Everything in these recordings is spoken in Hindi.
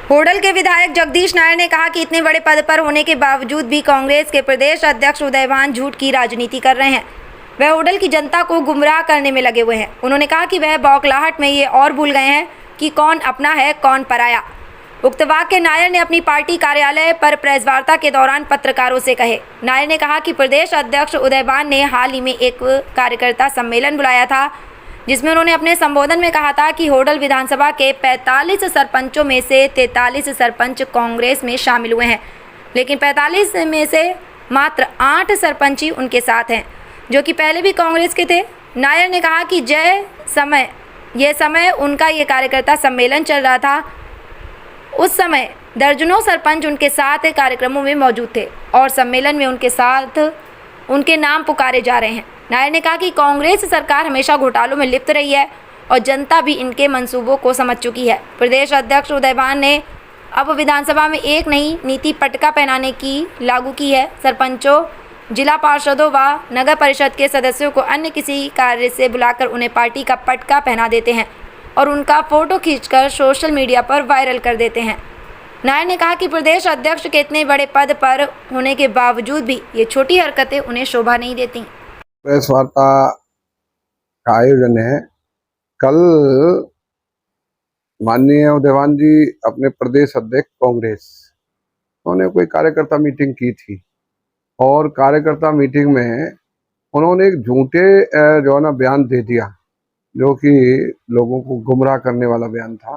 होडल के विधायक जगदीश नायर ने कहा कि इतने बड़े पद पर होने के बावजूद भी कांग्रेस के प्रदेश अध्यक्ष उदयभान झूठ की राजनीति कर रहे हैं। वह होडल की जनता को गुमराह करने में लगे हुए हैं। उन्होंने कहा कि वह बौखलाहट में ये और भूल गए हैं कि कौन अपना है कौन पराया। उक्त वाक्य नायर ने अपनी पार्टी कार्यालय पर प्रेस वार्ता के दौरान पत्रकारों से कहे। नायर ने कहा कि प्रदेश अध्यक्ष उदयभान ने हाल ही में एक कार्यकर्ता सम्मेलन बुलाया था, जिसमें उन्होंने अपने संबोधन में कहा था कि होडल विधानसभा के 45 सरपंचों में से 43 सरपंच कांग्रेस में शामिल हुए हैं, लेकिन 45 में से मात्र 8 सरपंच ही उनके साथ हैं, जो कि पहले भी कांग्रेस के थे। नायर ने कहा कि यह समय उनका ये कार्यकर्ता सम्मेलन चल रहा था, उस समय दर्जनों सरपंच उनके साथ कार्यक्रमों में मौजूद थे और सम्मेलन में उनके साथ उनके नाम पुकारे जा रहे हैं। नायर ने कहा कि कांग्रेस सरकार हमेशा घोटालों में लिप्त रही है और जनता भी इनके मंसूबों को समझ चुकी है। प्रदेश अध्यक्ष उदयभान ने अब विधानसभा में एक नई नीति पटका पहनाने की लागू की है। सरपंचों, जिला पार्षदों व नगर परिषद के सदस्यों को अन्य किसी कार्य से बुलाकर उन्हें पार्टी का पटका पहना देते हैं और उनका फोटो खींचकर सोशल मीडिया पर वायरल कर देते हैं। नायर ने कहा कि प्रदेश अध्यक्ष के इतने बड़े पद पर होने के बावजूद भी ये छोटी हरकतें उन्हें शोभा नहीं देती। प्रेस वार्ता का आयोजन है। कल माननीय उदयभान जी अपने प्रदेश अध्यक्ष कांग्रेस, उन्होंने कोई कार्यकर्ता मीटिंग की थी और कार्यकर्ता मीटिंग में उन्होंने एक झूठे जो है ना बयान दे दिया, जो कि लोगों को गुमराह करने वाला बयान था।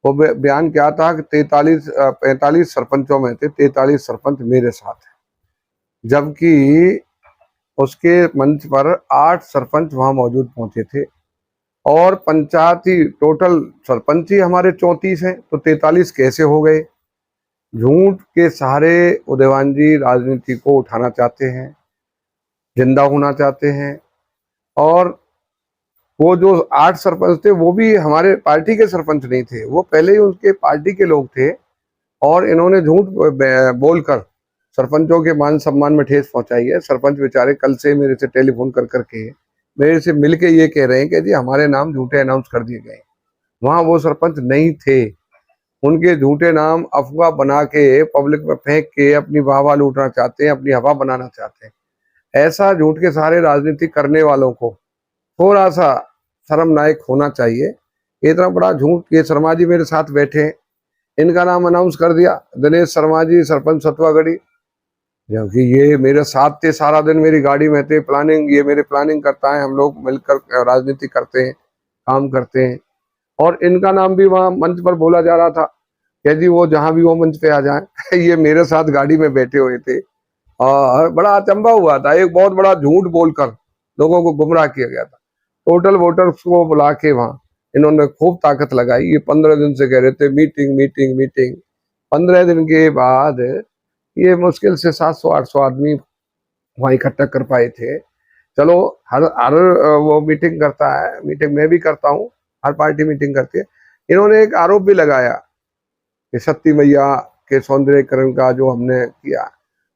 वो बयान क्या था कि 45 सरपंचों में थे 43 सरपंच मेरे साथ हैं, जबकि उसके मंच पर 8 सरपंच वहां मौजूद पहुंचे थे और पंचायती टोटल सरपंच ही हमारे 34 हैं, तो 43 कैसे हो गए। झूठ के सहारे उदयभान जी राजनीति को उठाना चाहते हैं, जिंदा होना चाहते हैं। और वो जो 8 सरपंच थे वो भी हमारे पार्टी के सरपंच नहीं थे, वो पहले ही उनके पार्टी के लोग थे और इन्होंने झूठ बोलकर सरपंचों के मान सम्मान में ठेस पहुंचाई है। सरपंच बेचारे कल से मेरे से टेलीफोन कर करके मेरे से मिलके ये कह रहे हैं कि जी हमारे नाम झूठे अनाउंस कर दिए गए। वहां वो सरपंच नहीं थे, उनके झूठे नाम अफवाह बना के पब्लिक में फेंक के अपनी वाहवाह लूटना चाहते हैं, अपनी हवा बनाना चाहते हैं। ऐसा झूठ के सारे राजनीति करने वालों को थोड़ा सा शर्मनाक होना चाहिए। इतना बड़ा झूठ, ये शर्मा जी मेरे साथ बैठे हैं, इनका नाम अनाउंस कर दिया, दिनेश शर्मा जी सरपंच सतवागढ़ी, जबकि ये मेरे साथ थे, सारा दिन मेरी गाड़ी में थे। प्लानिंग, ये मेरे प्लानिंग करता है, हम लोग मिलकर राजनीति करते हैं, काम करते हैं। और इनका नाम भी वहां मंच पर बोला जा रहा था कि जी वो जहां भी वो मंच पे आ जाए ये मेरे साथ गाड़ी में बैठे हुए थे और बड़ा अचंभा हुआ था। एक बहुत बड़ा झूठ बोलकर लोगों को गुमराह किया गया था। टोटल वोटर्स को बुला के वहां इन्होंने खूब ताकत लगाई। ये 15 दिन से कह रहे थे मीटिंग मीटिंग मीटिंग। 15 दिन के बाद ये मुश्किल से 700-800 आदमी वहां इकट्ठा कर पाए थे। चलो, हर वो मीटिंग करता है, मीटिंग मैं भी करता हूँ, हर पार्टी मीटिंग करती है। इन्होंने एक आरोप भी लगाया कि शक्ति मैया के सौंदर्यकरण का जो हमने किया।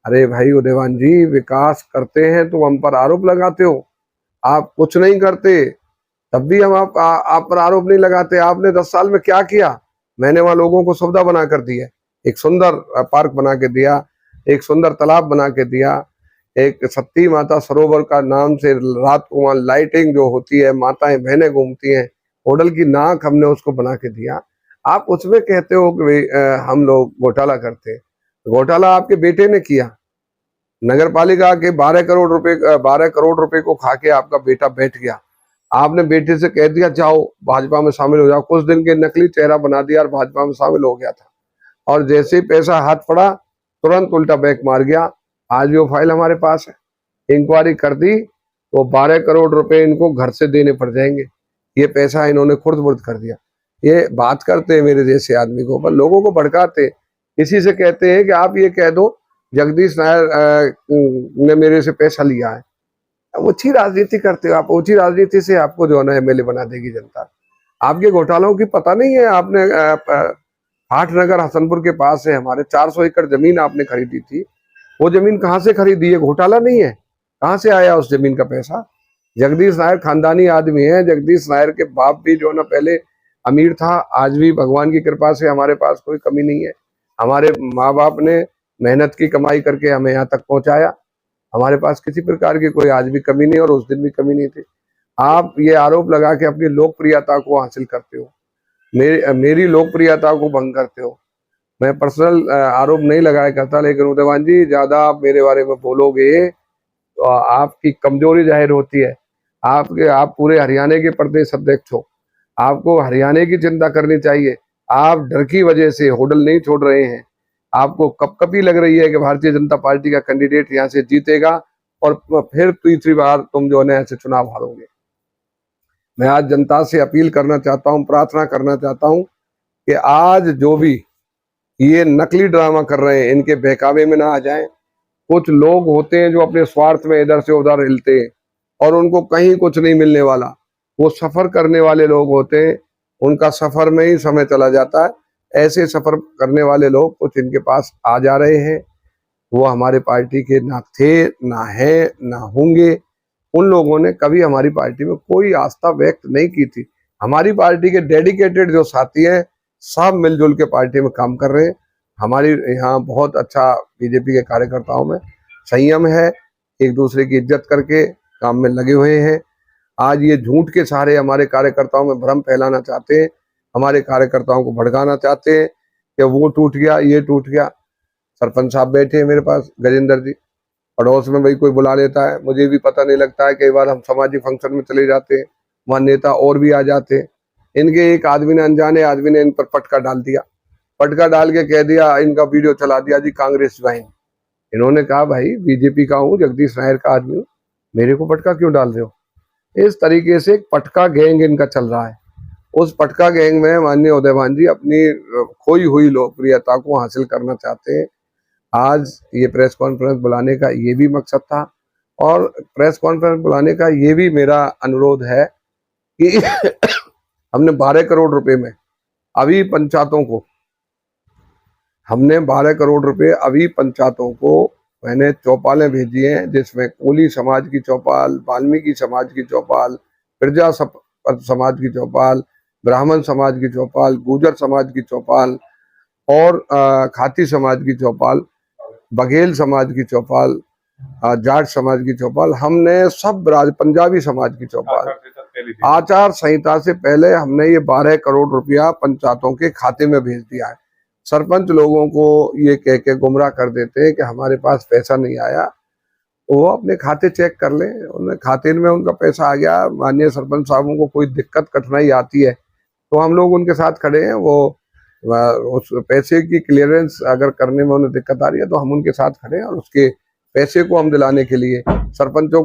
अरे भाई उदयभान जी, विकास करते हैं तो हम पर आरोप लगाते हो, आप कुछ नहीं करते तब भी हम आप पर आरोप नहीं लगाते। आपने 10 साल में क्या किया? मैंने वहां लोगों को सुविधा बना कर दी है, एक सुंदर पार्क बना के दिया, एक सुंदर तालाब बना के दिया, एक सती माता सरोवर का नाम से रात को वहां लाइटिंग जो होती है, माताएं बहनें घूमती हैं, होटल की नाक हमने उसको बना के दिया। आप उसमें कहते हो कि हम लोग घोटाला करते हैं। घोटाला आपके बेटे ने किया। नगर पालिका के 12 करोड़ रुपए को खा के आपका बेटा बैठ गया। आपने बेटे से कह दिया जाओ भाजपा में शामिल हो जाओ, कुछ दिन के नकली चेहरा बना दिया और भाजपा में शामिल हो गया था। और जैसे ही पैसा हाथ पड़ा तुरंत उल्टा बैक मार गया। आज भी वो फाइल हमारे पास है, इंक्वायरी कर दी तो 12 करोड़ रुपए इनको घर से देने पड़ जाएंगे। ये पैसा इन्होंने खुर्द बुर्द कर दिया। ये बात करते हैं मेरे जैसे आदमी को, पर लोगों को भड़काते। इसी से कहते हैं कि आप ये कह दो जगदीश नायर ने मेरे से पैसा लिया है। ओछी राजनीति करते हो आप, ओछी राजनीति से आपको जो है ना एमएलए बना देगी जनता। आपके घोटालों की पता नहीं है। आपने हाटनगर हसनपुर के पास है हमारे 400 एकड़ जमीन आपने खरीदी थी, वो जमीन कहाँ से खरीदी है? घोटाला नहीं है? कहाँ से आया उस जमीन का पैसा? जगदीश नायर खानदानी आदमी है। जगदीश नायर के बाप भी जो है ना पहले अमीर था, आज भी भगवान की कृपा से हमारे पास कोई कमी नहीं है। हमारे माँ बाप ने मेहनत की कमाई करके हमें यहाँ तक पहुंचाया। हमारे पास किसी प्रकार की कोई आज भी कमी नहीं और उस दिन भी कमी नहीं थी। आप ये आरोप लगा के अपनी लोकप्रियता को हासिल करते हो, मेरी लोकप्रियता को भंग करते हो। मैं पर्सनल आरोप नहीं लगाया करता, लेकिन उदयवान जी ज्यादा आप मेरे बारे में बोलोगे तो आपकी कमजोरी जाहिर होती है। आप पूरे हरियाणा के प्रदेश अध्यक्ष हो, आपको हरियाणा की चिंता करनी चाहिए। आप डर की वजह से होटल नहीं छोड़ रहे हैं। आपको कपकपी लग रही है कि भारतीय जनता पार्टी का कैंडिडेट यहाँ से जीतेगा और फिर तीसरी बार तुम जो है ऐसे चुनाव हारोगे। मैं आज जनता से अपील करना चाहता हूँ, प्रार्थना करना चाहता हूँ कि आज जो भी ये नकली ड्रामा कर रहे हैं इनके बहकावे में ना आ जाएं। कुछ लोग होते हैं जो अपने स्वार्थ में इधर से उधर हिलते हैं और उनको कहीं कुछ नहीं मिलने वाला। वो सफर करने वाले लोग होते हैं, उनका सफर में ही समय चला जाता है। ऐसे सफर करने वाले लोग कुछ इनके पास आ जा रहे हैं, वो हमारे पार्टी के ना थे, ना है, ना होंगे। उन लोगों ने कभी हमारी पार्टी में कोई आस्था व्यक्त नहीं की थी। हमारी पार्टी के डेडिकेटेड जो साथी हैं सब मिलजुल के पार्टी में काम कर रहे हैं। हमारी यहाँ बहुत अच्छा बीजेपी के कार्यकर्ताओं में संयम है, एक दूसरे की इज्जत करके काम में लगे हुए हैं। आज ये झूठ के सहारे हमारे कार्यकर्ताओं में भ्रम फैलाना चाहते हैं, हमारे कार्यकर्ताओं को भड़काना चाहते हैं कि वो टूट गया, ये टूट गया। सरपंच साहब बैठे हैं मेरे पास, गजेंद्र जी, पड़ोस में भाई कोई बुला लेता है, मुझे भी पता नहीं लगता है। कई बार हम सामाजिक फंक्शन में चले जाते हैं, वहाँ नेता और भी आ जाते हैं। इनके एक आदमी ने, अनजाने आदमी ने इन पर पटका डाल दिया, पटका डाल के कह दिया, इनका वीडियो चला दिया जी कांग्रेस ज्वाइन। इन्होंने कहा भाई बीजेपी का हूँ, जगदीश नायर का आदमी हूँ, मेरे को पटका क्यों डाल रहे हो। इस तरीके से एक पटका गैंग इनका चल रहा है। उस पटका गैंग में माननीय उदयवान जी अपनी खोई हुई लोकप्रियता को हासिल करना चाहते हैं। आज ये प्रेस कॉन्फ्रेंस बुलाने का ये भी मकसद था और प्रेस कॉन्फ्रेंस बुलाने का ये भी मेरा अनुरोध है कि हमने 12 करोड़ रुपए में अभी पंचायतों को, हमने 12 करोड़ रुपए अभी पंचायतों को मैंने चौपालें भेजी हैं, जिसमें कोली समाज की चौपाल, वाल्मीकि समाज की चौपाल, प्रजा समाज की चौपाल, ब्राह्मण समाज की चौपाल, गुर्जर समाज की चौपाल और खाती समाज की चौपाल, बघेल समाज की चौपाल, जाट समाज की चौपाल, हमने सब पंजाबी समाज की चौपाल, आचार संहिता से पहले हमने ये 12 करोड़ रुपया पंचायतों के खाते में भेज दिया है। सरपंच लोगों को ये कह के गुमराह कर देते हैं कि हमारे पास पैसा नहीं आया, वो अपने खाते चेक कर लें, उन्हें खाते में उनका पैसा आ गया। माननीय सरपंच साहबों को कोई दिक्कत कठिनाई आती है तो हम लोग उनके साथ खड़े हैं। वो उस पैसे की क्लियरेंस अगर करने में उन्हें दिक्कत आ रही है तो हम उनके साथ खड़े हैं और उसके पैसे को हम दिलाने के लिए सरपंचों को